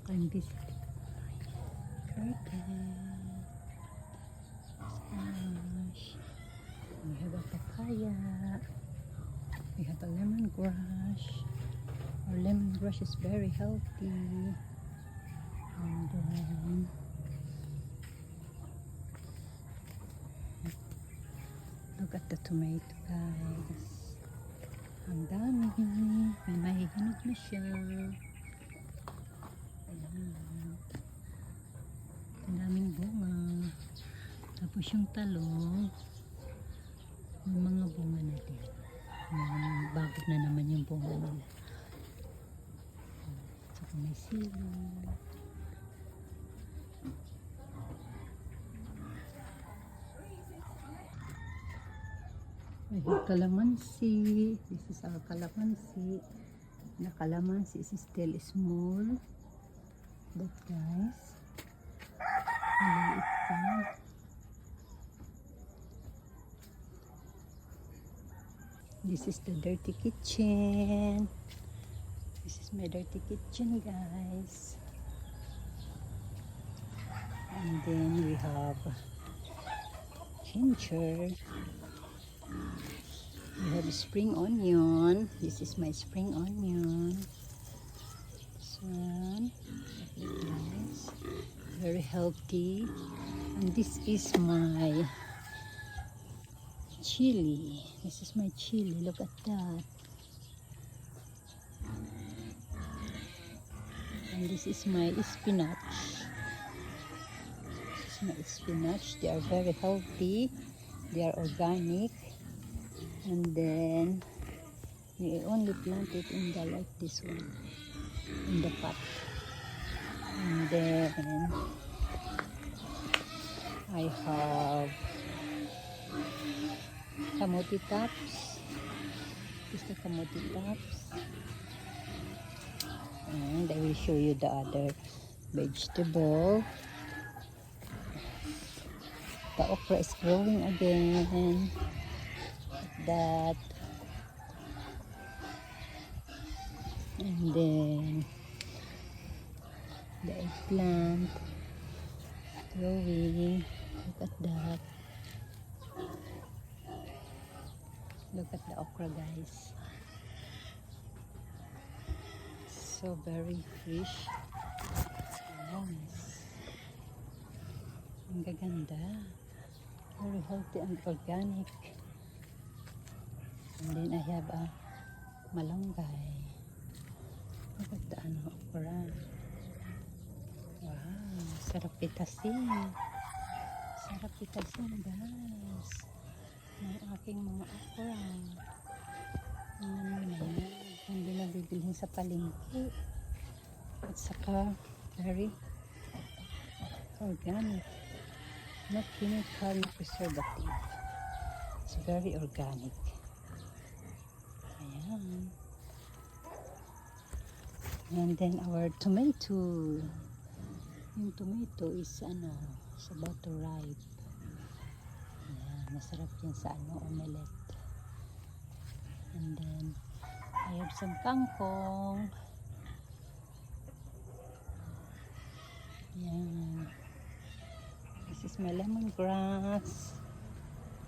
I'm visiting curtain. Squash. We have a papaya. We have a lemongrass. Our lemongrass is very healthy. And then look at the tomato, guys. Ang dami. May mahihinog na siya. Ayan. Ang daming bunga. Tapos yung talong, may mga bunga na din. Bago na naman yung bunga nila. Saka may sili. We have calamansi. This is our calamansi. The calamansi is still small. But guys, maliit pa. This is the dirty kitchen. This is my dirty kitchen, guys. And then we have ginger. We have spring onion. This is my spring onion. This one, nice, very healthy. And this is my chili. This is my chili. Look at that. And this is my spinach. This is my spinach. They are very healthy. They are organic. And then we only plant it in the like this one, in the pot. And then I have kamote tops. This is the kamote tops. And I will show you the other vegetable. The okra is growing again. That, and then the eggplant growing. Look at that. Look at the okra, guys. So very fresh. Nice. Ang gaganda. Very healthy and organic. And then I have a malunggay. Look at the okra. Wow, sarap pitasin. Sarap pitasin, guys. Ng aking mga okra. Hindi na bibilhin sa palengke. At saka very organic. Not chemical, not preservative. It's very organic. Ayan. And then our tomato. Yung tomato is it's about to ripe. Ayan, masarap yan sa omelette. And then I have some kangkong. Ayan. This is my lemongrass.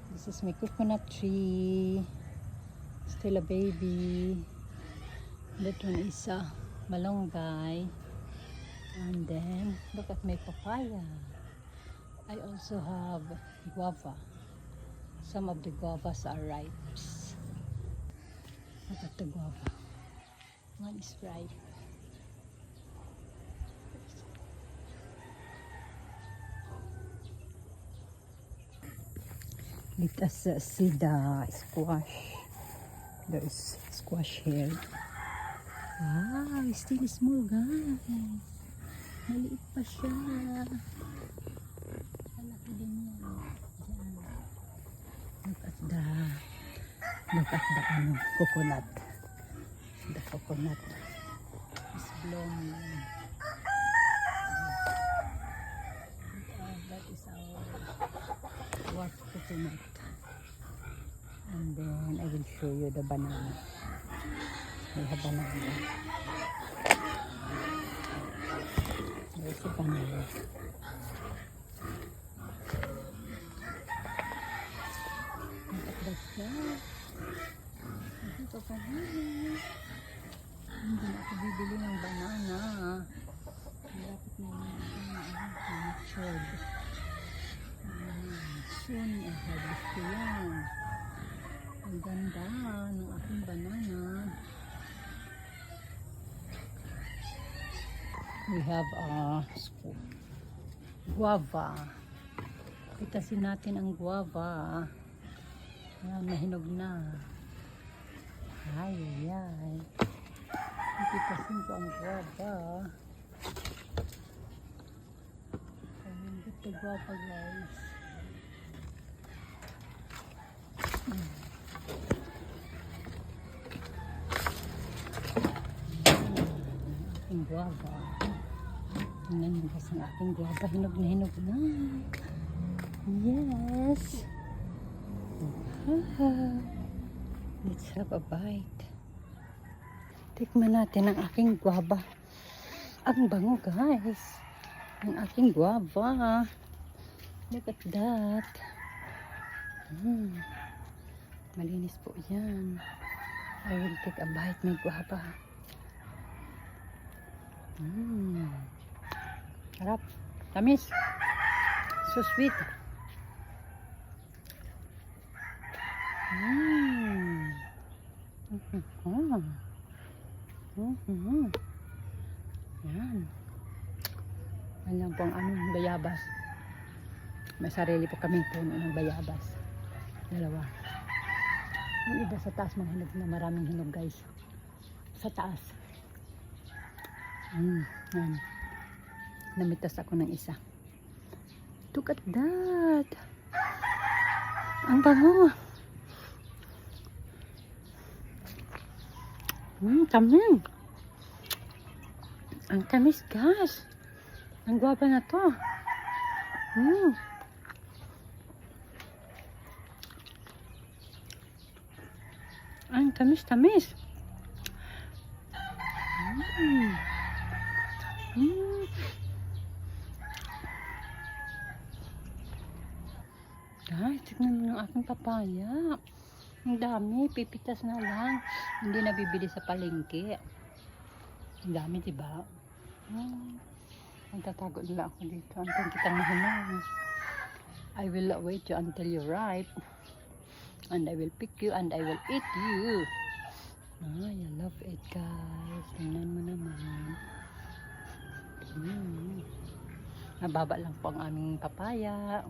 This is my coconut tree. Still a baby. That one is a malunggay. And then look at my papaya. I also have guava. Some of the guavas are ripe. Look at the guava. One is ripe. Let us see the squash. There is squash here. Wow, it's still small, guys. Maliit pa siya. Malaki din yan. Diyan. Look at the coconut. The coconut is blooming. That is our dwarf coconut. And then I will show you the banana. We have banana. si banana. Natakdas siya. Ito pa banana. Hindi na ako bibili ng banana. Malapit na yung matured. Soon, i-harvest ko yan. Ang ganda ng aking banana. We have a guava. Pitasin natin ang guava. Ayan, mahinog na. Ay, ay, ay. Pitasin ko ang guava. Ayan, dito guava guys. Aking guava. Tingnan mo kasi ang aking guava. Hinog na hinog na. Yes. Let's have a bite. Tikman natin ang aking guava. Ang bango guys. Ang aking guava. Look at that. Malinis po yan. I will take a bite ng guava. Sarap. Tamis. So sweet. Yan. Yan lang po ang aming bayabas. May sarili po kaming puno ng bayabas. Dalawa. Yung iba sa taas mga hinog na maraming hinog guys. Sa taas. Yan. Namitas ako ng isa. Look at that. Ang bango. Tamis. Ang tamis guys. Ang guwapa na to. Ang tamis-tamis. Guys, tignan mo yung aking papaya. Ang dami, pipitas na lang. Hindi na bibili sa palengke. Ang dami, diba? Magtatago nila ako dito. Antay kitang mahinang. I will wait you until you're ripe. And I will pick you and I will eat you. I love it guys. Tingnan mo naman. Mababa lang po ang aming papaya.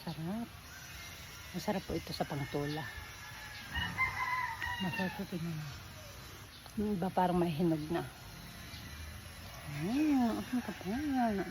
Sarap. Masarap po ito sa pangtula. Masarap po tingnan. Yung iba parang may hinog na. Ang papaya.